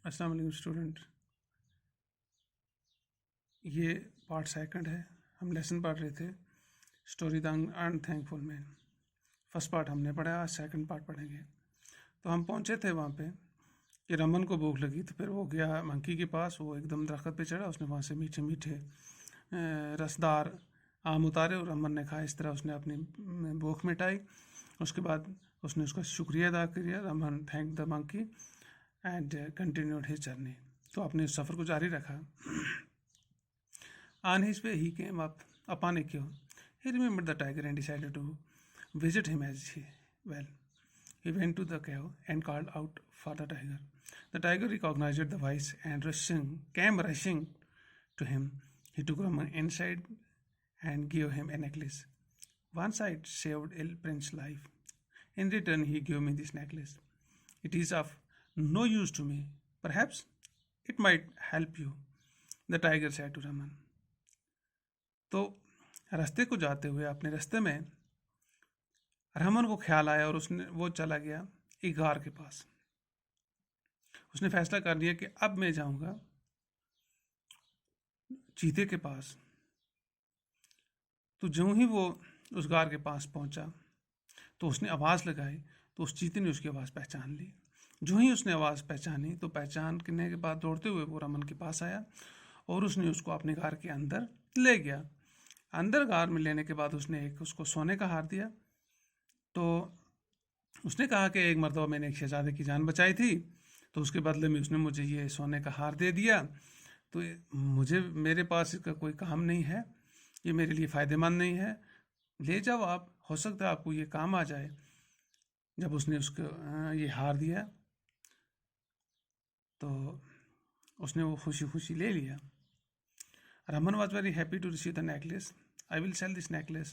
अस्सलाम वालेकुम स्टूडेंट। ये पार्ट सेकंड है। हम लेसन पढ़ रहे थे story the unthankful man. First part हमने पढ़ा, आज सेकंड पार्ट पढ़ेंगे। तो हम पहुंचे थे वहाँ पे कि रमन को भूख लगी, तो फिर वो गया मंकी के पास। वो एकदम दरख्त पे चढ़ा, उसने वहाँ से मीठे मीठे रसदार आम उतारे और रमन ने खाए। इस तरह उसने अपनी भूख मिटाई। उसके बाद उसने उसका शुक्रिया अदा किया। Raman thank the monkey and continued his journey. तो अपने उस सफ़र को जारी रखा। On his way, he came upon a cave. He remembered the tiger and decided to visit him well. He went to the cave and called out for the tiger. The tiger recognized the voice and came rushing to him. He took Raman inside and gave him a necklace. Once I saved a prince's life. In return, he gave me this necklace. It is of no use to me. Perhaps it might help you, the tiger said to Raman. तो रास्ते को जाते हुए अपने रास्ते में रमन को ख्याल आया और वो चला गया एक गार के पास। उसने फैसला कर लिया कि अब मैं जाऊंगा चीते के पास। तो जो ही वो उस गार के पास पहुंचा तो उसने आवाज़ लगाई, तो उस चीते ने उसकी आवाज़ पहचान ली। जो ही उसने आवाज़ पहचानी तो पहचानने के बाद दौड़ते हुए वो रमन के पास आया और उसने उसको अपने गार के अंदर ले गया। अंदर गार में लेने के बाद उसने उसको सोने का हार दिया। तो उसने कहा कि एक मरतबा मैंने एक शहजादे की जान बचाई थी, तो उसके बदले में उसने मुझे ये सोने का हार दे दिया। तो मेरे पास इसका कोई काम नहीं है, ये मेरे लिए फ़ायदेमंद नहीं है, ले जाओ आप, हो सकता है आपको ये काम आ जाए। जब उसने उसको ये हार दिया तो उसने वो खुशी खुशी ले लिया। Raman was very happy to receive the necklace. I will sell this necklace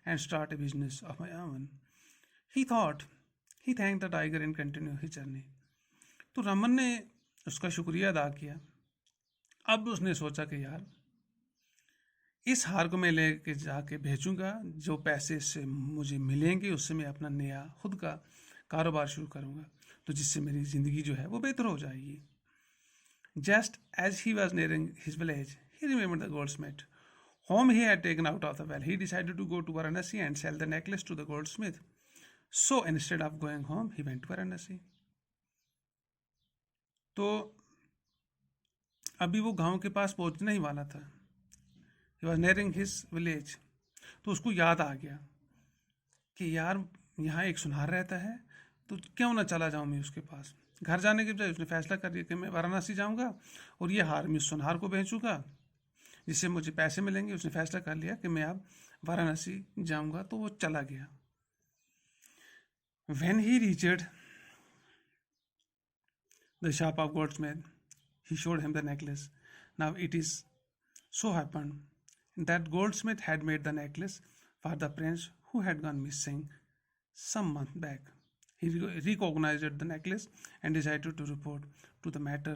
and start a business of my own. He thought. He thanked the tiger and continued his journey. तो रमन ने उसका शुक्रिया अदा किया। अब उसने सोचा कि यार इस हार को मैं लेके जाके बेचूंगा, जो पैसे से मुझे मिलेंगे उससे मैं अपना नया खुद का कारोबार शुरू करूंगा, तो जिससे मेरी ज़िंदगी जो है वो बेहतर हो जाएगी। Just as he was nearing his village, he remembered the goldsmith, whom he had taken out of the well. He decided to go to Varanasi and sell the necklace to the goldsmith. So instead of going home, he went to Varanasi. तो अभी वो गांव के पास पहुंचने ही वाला था। He was nearing his village. तो उसको याद आ गया कि यार यहाँ एक सुनार रहता है, तो क्यों ना चला जाऊँ मैं उसके पास। घर जाने के बजाय उसने फैसला कर लिया कि मैं वाराणसी जाऊँगा और ये हार मैं सुनार को बेचूँगा, जिससे मुझे पैसे मिलेंगे। उसने फैसला कर लिया कि मैं अब वाराणसी जाऊँगा, तो वो चला गया। When he reached the shop of goldsmith, he showed him the necklace. Now it is so happened that goldsmith had made the necklace for the prince who had gone missing some months back. He recognized the necklace and decided to report the matter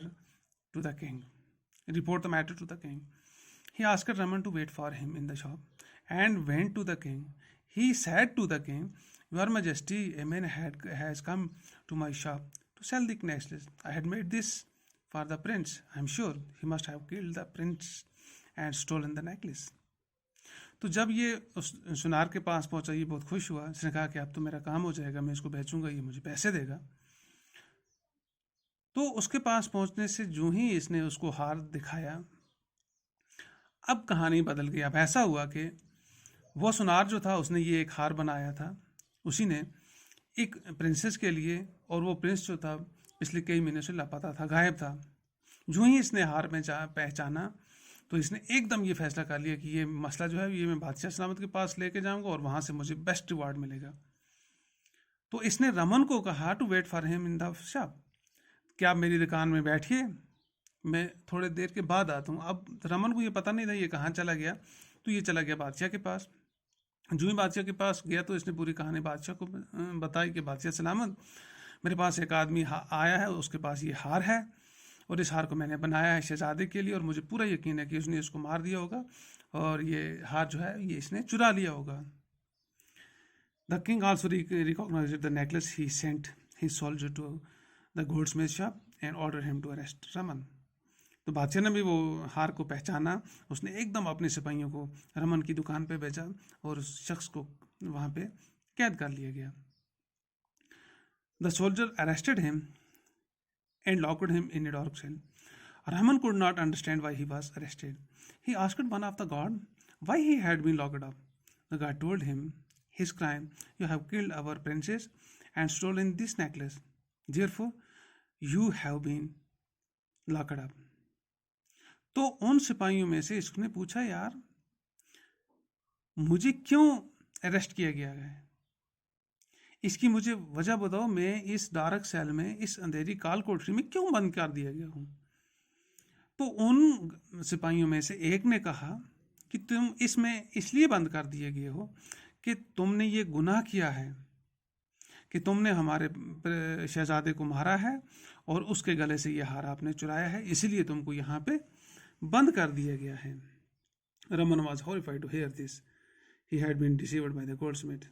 to the king. He asked Raman to wait for him in the shop and went to the king. He said to the king, "Your Majesty, a man has come to my shop to sell the necklace. I had made this for the prince. I am sure he must have killed the prince and stolen the necklace." तो जब ये उस सुनार के पास पहुंचा, ये बहुत खुश हुआ। इसने कहा कि अब तो मेरा काम हो जाएगा, मैं इसको बेचूंगा, ये मुझे पैसे देगा। तो उसके पास पहुंचने से जो ही इसने उसको हार दिखाया, अब कहानी बदल गई। अब ऐसा हुआ कि वो सुनार जो था उसने ये एक हार बनाया था, उसी ने एक प्रिंसेस के लिए, और वो प्रिंस जो था पिछले कई महीने से लापता था, गायब था। जो ही इसने हार में पहचाना तो इसने एकदम ये फैसला कर लिया कि ये मसला जो है ये मैं बादशाह सलामत के पास लेके जाऊंगा और वहाँ से मुझे बेस्ट रिवार्ड मिलेगा। तो इसने रमन को कहा to wait for him in the shop, क्या आप मेरी दुकान में बैठिए, मैं थोड़ी देर के बाद आता हूँ। अब रमन को ये पता नहीं था ये कहाँ चला गया। तो ये चला गया बादशाह के पास। जो ही बादशाह के पास गया तो इसने पूरी कहानी बादशाह को बताई कि बादशाह सलामत, मेरे पास एक आदमी आया है, उसके पास ये हार है और इस हार को मैंने बनाया है शहजादे के लिए, और मुझे पूरा यकीन है कि उसने इसको मार दिया होगा और ये हार जो है ये इसने चुरा लिया होगा। The king also recognised the necklace. He sent his soldier to the goldsmith shop and ordered him to arrest Raman. तो बादशाह ने भी वो हार को पहचाना, उसने एकदम अपने सिपाहियों को रमन की दुकान पे भेजा और उस शख्स को वहाँ पे कैद कर लिया गया. The soldier arrested him and locked him in a dark cell. Raman could not understand why he was arrested. He asked one of the guard why he had been locked up. The guard told him his crime: you have killed our princess and stolen this necklace. Therefore, you have been locked up. तो उन सिपाहियों में से इसने पूछा, यार मुझे क्यों अरेस्ट किया गया है, इसकी मुझे वजह बताओ, मैं इस डार्क सेल में, इस अंधेरी काल कोठरी में क्यों बंद कर दिया गया हूँ. तो उन सिपाहियों में से एक ने कहा कि तुम इसमें इसलिए बंद कर दिए गए हो कि तुमने ये गुनाह किया है कि तुमने हमारे शहजादे को मारा है और उसके गले से ये हार आपने चुराया है, इसीलिए तुमको यहाँ पे बंद कर दिया गया है. Raman was horrified to hear this. He had been deceived by the goldsmith.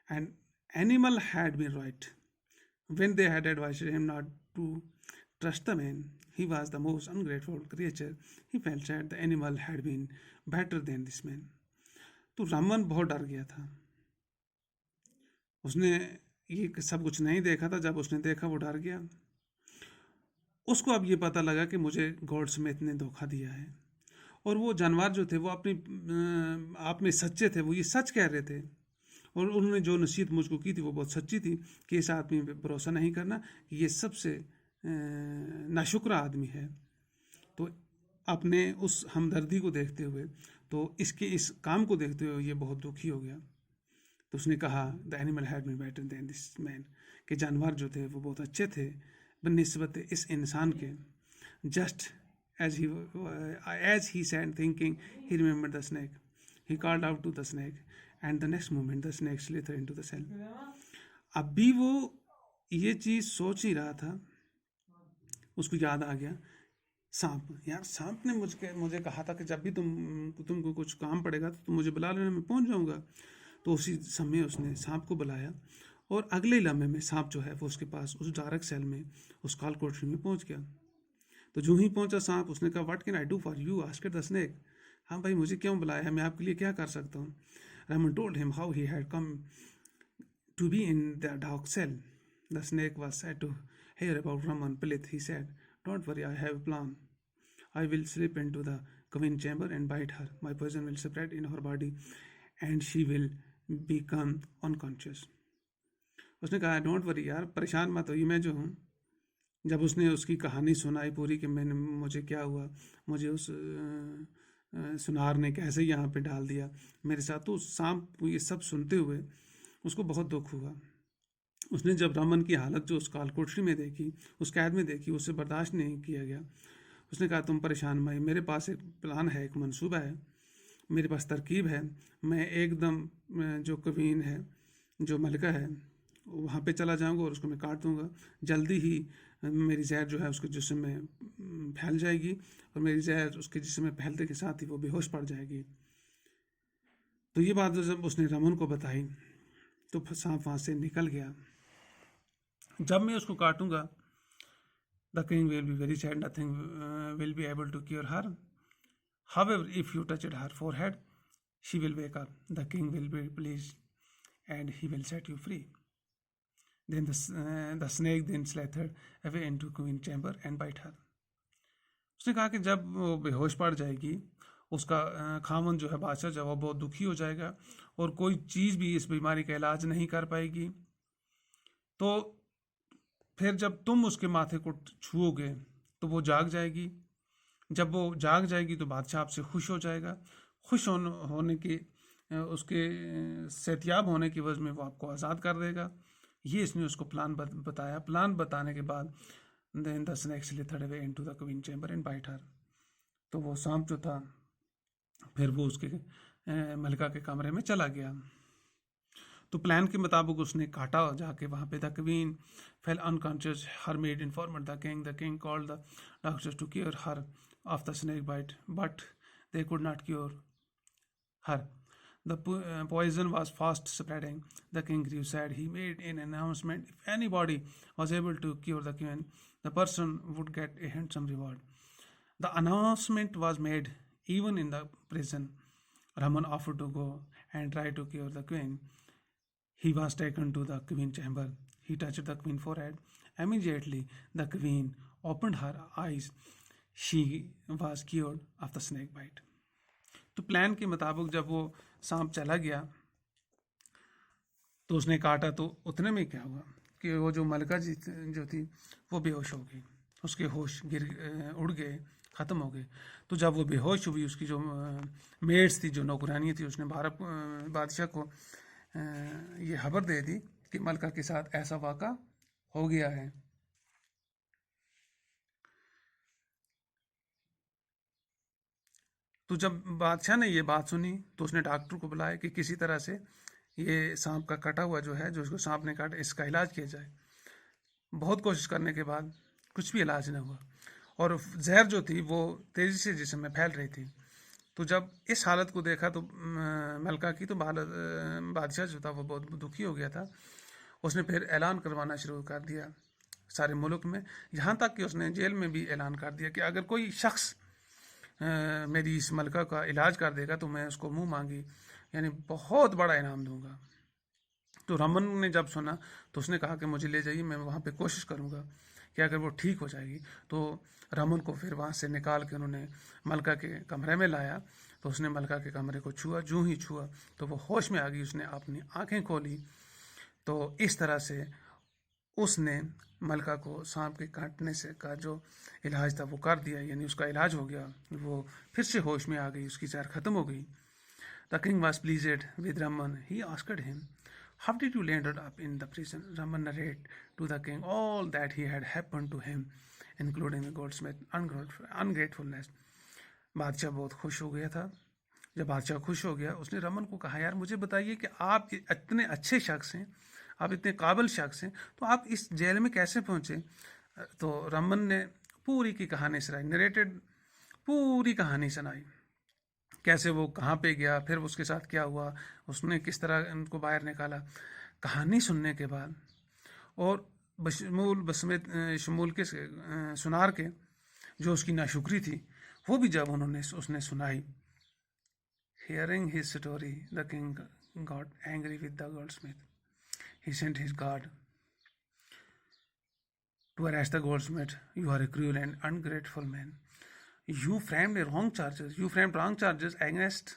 An animal had been right. When they had advised him not to trust the man, he was the most ungrateful creature. He felt sad the animal had been better than this man. तो रामन बहुत डर गया था. उसने ये सब कुछ नहीं देखा था. जब उसने देखा वो डर गया. उसको अब ये पता लगा कि मुझे गोल्डस्मिथ ने धोखा दिया है और वो जानवर जो थे वो अपनी आप में सच्चे थे, वो ये सच कह रहे थे और उन्होंने जो नसीहत मुझको की थी वो बहुत सच्ची थी कि इस आदमी पे भरोसा नहीं करना, कि ये सबसे नाशुक्र आदमी है. तो अपने उस हमदर्दी को देखते हुए, तो इसके इस काम को देखते हुए ये बहुत दुखी हो गया. तो उसने कहा the animal had been better than this man, कि जानवर जो थे वो बहुत अच्छे थे बनिस्बत इस इंसान के. Just as he sat thinking, he remembered the snake. He called out to the snake, and the next moment the snake slithered into the cell. अभी वो ये चीज़ सोच ही रहा था, उसको याद आ गया सांप. यार सांप ने मुझे कहा था कि जब भी तुमको कुछ काम पड़ेगा तो तुम मुझे बुला लेना, मैं पहुंच जाऊंगा. तो उसी समय उसने सांप को बुलाया और अगले लम्हे में सांप जो है वो उसके पास उस डार्क सेल में, उस काल कोठरी में पहुंच गया. तो जो ही पहुंचा सांप, उसने कहा what can I do for you, asked the snake. हाँ भाई, मुझे क्यों बुलाया है, मैं आपके लिए क्या कर सकता हूँ. Raman told him how he had come to be in the dark cell. The snake was sad to hear about Raman Pilith. He said, don't worry, I have a plan. I will slip into the queen chamber and bite her. My poison will spread in her body and she will become unconscious. उसने कहा don't worry यार, परेशान मत हो, मैं जो हूँ. जब उसने उसकी कहानी सुनाई पूरी कि मुझे क्या हुआ, मुझे उस सुनार ने कैसे यहाँ पे डाल दिया मेरे साथ, तो सांप ये सब सुनते हुए उसको बहुत दुख हुआ. उसने जब रामन की हालत जो उस काल कोठरी में देखी, उस कैद में देखी, उससे बर्दाश्त नहीं किया गया. उसने कहा तुम परेशान मत, मेरे पास एक प्लान है, एक मंसूबा है, मेरे पास तरकीब है. मैं एकदम जो कवीन है, जो मलिका है, वहाँ पे चला जाऊँगा और उसको मैं काट दूँगा. जल्दी ही मेरी जहर जो है उसके जिस्म में फैल जाएगी और मेरी जहर उसके जिस्म में फैलते के साथ ही वो बेहोश पड़ जाएगी. तो ये बात जब उसने रमन को बताई तो सांप वहाँ से निकल गया. जब मैं उसको काटूंगा, the king will be very sad, nothing will be able to cure her. However if you touched her forehead she will wake up. The king will be pleased and he will set you free. Then the snake then slithered away into queen chamber and bite her. उसने कहा कि जब वो बेहोश पड़ जाएगी, उसका खामन जो है बादशाह जो है वो बहुत दुखी हो जाएगा और कोई चीज़ भी इस बीमारी का इलाज नहीं कर पाएगी. तो फिर जब तुम उसके माथे को छुओगे तो वो जाग जाएगी. जब वो जाग जाएगी तो बादशाह आपसे खुश हो जाएगा. खुश होने की उसके सेहतियाब होने की वजह में वो आपको आज़ाद कर देगा. ये इसने उसको प्लान बताया. प्लान बताने के बाद then the snake slithered away into the queen chamber and bite her. तो वो सांप जो था फिर वो उसके मलिका के कमरे में चला गया. तो प्लान के मुताबिक उसने काटा जाके वहाँ पे. The queen fell unconscious. Her maid informed the king called the doctors to cure her of the snake bite but they could not cure her. The poison was fast spreading. The king grew sad. He made an announcement. If anybody was able to cure the queen, the person would get a handsome reward. The announcement was made even in the prison. Raman offered to go and try to cure the queen. He was taken to the queen chamber. He touched the queen's forehead. Immediately, the queen opened her eyes. She was cured of the snake bite. तो plan के मुताबिक जब वो सांप चला गया तो उसने काटा, तो उतने में क्या हुआ कि वो जो मलका जी जो थी वो बेहोश हो गई, उसके होश उड़ गए, ख़त्म हो गए। तो जब वो बेहोश हुई, उसकी जो मेड्स थी, जो नौकरानी थी, उसने भारत बादशाह को ये खबर दे दी कि मलका के साथ ऐसा वाक़ा हो गया है। तो जब बादशाह ने ये बात सुनी तो उसने डॉक्टर को बुलाया कि किसी तरह से ये सांप का कटा हुआ जो है, जो इसको सांप ने काटा, इसका इलाज किया जाए। बहुत कोशिश करने के बाद कुछ भी इलाज न हुआ और जहर जो थी वो तेज़ी से जिस्म में फैल रही थी। तो जब इस हालत को देखा तो मलका की, तो बादशाह जो था वो बहुत दुखी हो गया था। उसने फिर ऐलान करवाना शुरू कर दिया सारे मुल्क में, यहाँ तक कि उसने जेल में भी ऐलान कर दिया कि अगर कोई शख्स मेरी इस मलका का इलाज कर देगा तो मैं उसको मुंह मांगी यानी बहुत बड़ा इनाम दूंगा। तो रमन ने जब सुना तो उसने कहा कि मुझे ले जाइए, मैं वहाँ पे कोशिश करूँगा कि अगर वो ठीक हो जाएगी। तो रमन को फिर वहाँ से निकाल के उन्होंने मलका के कमरे में लाया। तो उसने मलका के कमरे को छुआ, जूँ ही छुआ तो वो होश में आ गई, उसने अपनी आँखें खोली। तो इस तरह से उसने मलका को सांप के काटने से का जो इलाज था वो कर दिया, यानी उसका इलाज हो गया, वो फिर से होश में आ गई, उसकी जहर ख़त्म हो गई। The king was pleased with Raman. He asked him, "How did you land up in the prison?" Raman narrated to the king all that he had happened to him, including the goldsmith ungratefulness. बादशाह बहुत खुश हो गया था। जब बादशाह खुश हो गया, उसने रमन को कहा, यार मुझे बताइए कि आप इतने अच्छे शख्स हैं, आप इतने काबिल शख्स हैं, तो आप इस जेल में कैसे पहुँचे? तो रमन ने पूरी की कहानी सुनाई, नरेटेड पूरी कहानी सुनाई, कैसे वो कहाँ पे गया, फिर उसके साथ क्या हुआ, उसने किस तरह उनको बाहर निकाला। कहानी सुनने के बाद और शमूल के सुनार के जो उसकी नाशुक्री थी वो भी जब उसने सुनाई, hearing his story, the king got angry with the goldsmith. He sent his guard to arrest the goldsmith. "You are a cruel and ungrateful man. You framed wrong charges against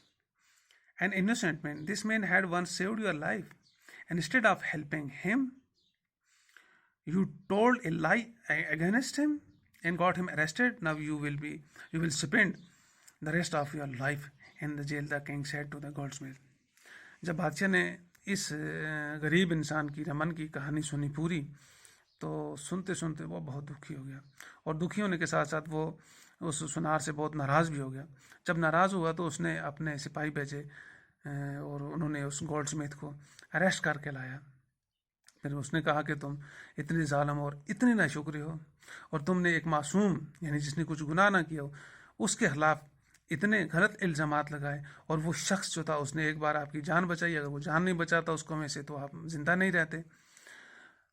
an innocent man. This man had once saved your life. Instead of helping him, you told a lie against him and got him arrested. Now you will spend the rest of your life in the jail," the king said to the goldsmith. जब बादशाह ने इस गरीब इंसान की, रमन की कहानी सुनी पूरी, तो सुनते सुनते वो बहुत दुखी हो गया और दुखी होने के साथ साथ वो उस सुनार से बहुत नाराज़ भी हो गया। जब नाराज़ हुआ तो उसने अपने सिपाही भेजे और उन्होंने उस गोल्डस्मिथ को अरेस्ट करके लाया। फिर उसने कहा कि तुम इतने जालिम और इतने नाशुक्र हो और तुमने एक मासूम, यानी जिसने कुछ गुनाह ना किया हो, उसके खिलाफ इतने गलत इल्ज़ामात लगाए और वो शख्स जो था उसने एक बार आपकी जान बचाई, अगर वो जान नहीं बचाता उसको में से तो आप ज़िंदा नहीं रहते।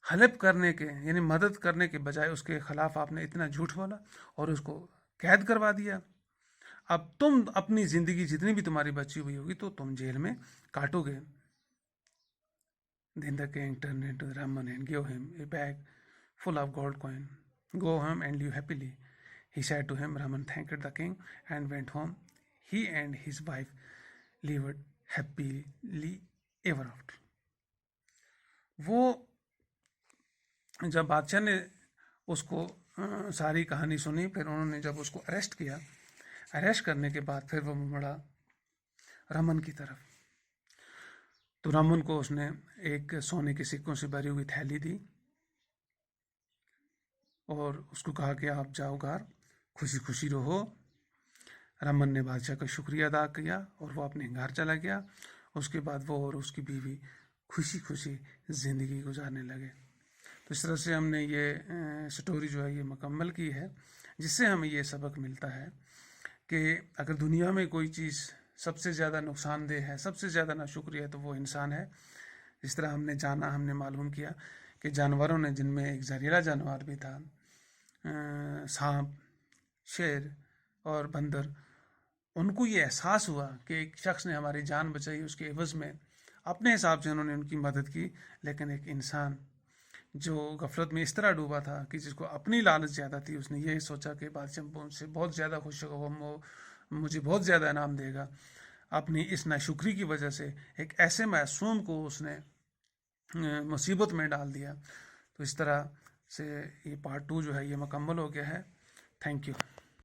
हेल्प करने के, यानी मदद करने के बजाय उसके खिलाफ आपने इतना झूठ बोला और उसको कैद करवा दिया। अब तुम अपनी ज़िंदगी जितनी भी तुम्हारी बची हुई होगी तो तुम जेल में काटोगे। Then the king turned into Raman and gave him a bag full of gold coin. "Go home and live happily," he said to him. Raman thanked the king and went home. He and his wife lived happily ever after. वो जब बादशाह ने उसको सारी कहानी सुनी, फिर उन्होंने जब उसको अरेस्ट किया, अरेस्ट करने के बाद फिर वो मुड़ा रमन की तरफ। तो रमन को उसने एक सोने के सिक्कों से भरी हुई थैली दी और उसको कहा कि आप जाओ घर, खुशी खुशी रहो। रमन ने बादशाह का शुक्रिया अदा किया और वो अपने घर चला गया। उसके बाद वो और उसकी बीवी खुशी खुशी ज़िंदगी गुजारने लगे। तो इस तरह से हमने ये स्टोरी जो है ये मुकम्मल की है, जिससे हमें ये सबक मिलता है कि अगर दुनिया में कोई चीज़ सबसे ज़्यादा नुकसानदेह है, सबसे ज़्यादा नाशुक्री है, तो वो इंसान है। जिस तरह हमने मालूम किया कि जानवरों ने, जिनमें एक जहरीला जानवर भी था, सांप, शेर और बंदर, उनको ये एहसास हुआ कि एक शख्स ने हमारी जान बचाई, उसके एवज में अपने हिसाब से उन्होंने उनकी मदद की। लेकिन एक इंसान जो गफलत में इस तरह डूबा था कि जिसको अपनी लालच ज़्यादा थी, उसने ये सोचा कि बादशाह मुझसे बहुत ज़्यादा खुश होगा, वो मुझे बहुत ज़्यादा इनाम देगा। अपनी इस नाशुक्री की वजह से एक ऐसे मासूम को उसने मुसीबत में डाल दिया। तो इस तरह से ये पार्ट 2 जो है ये मुकम्मल हो गया है। Thank you.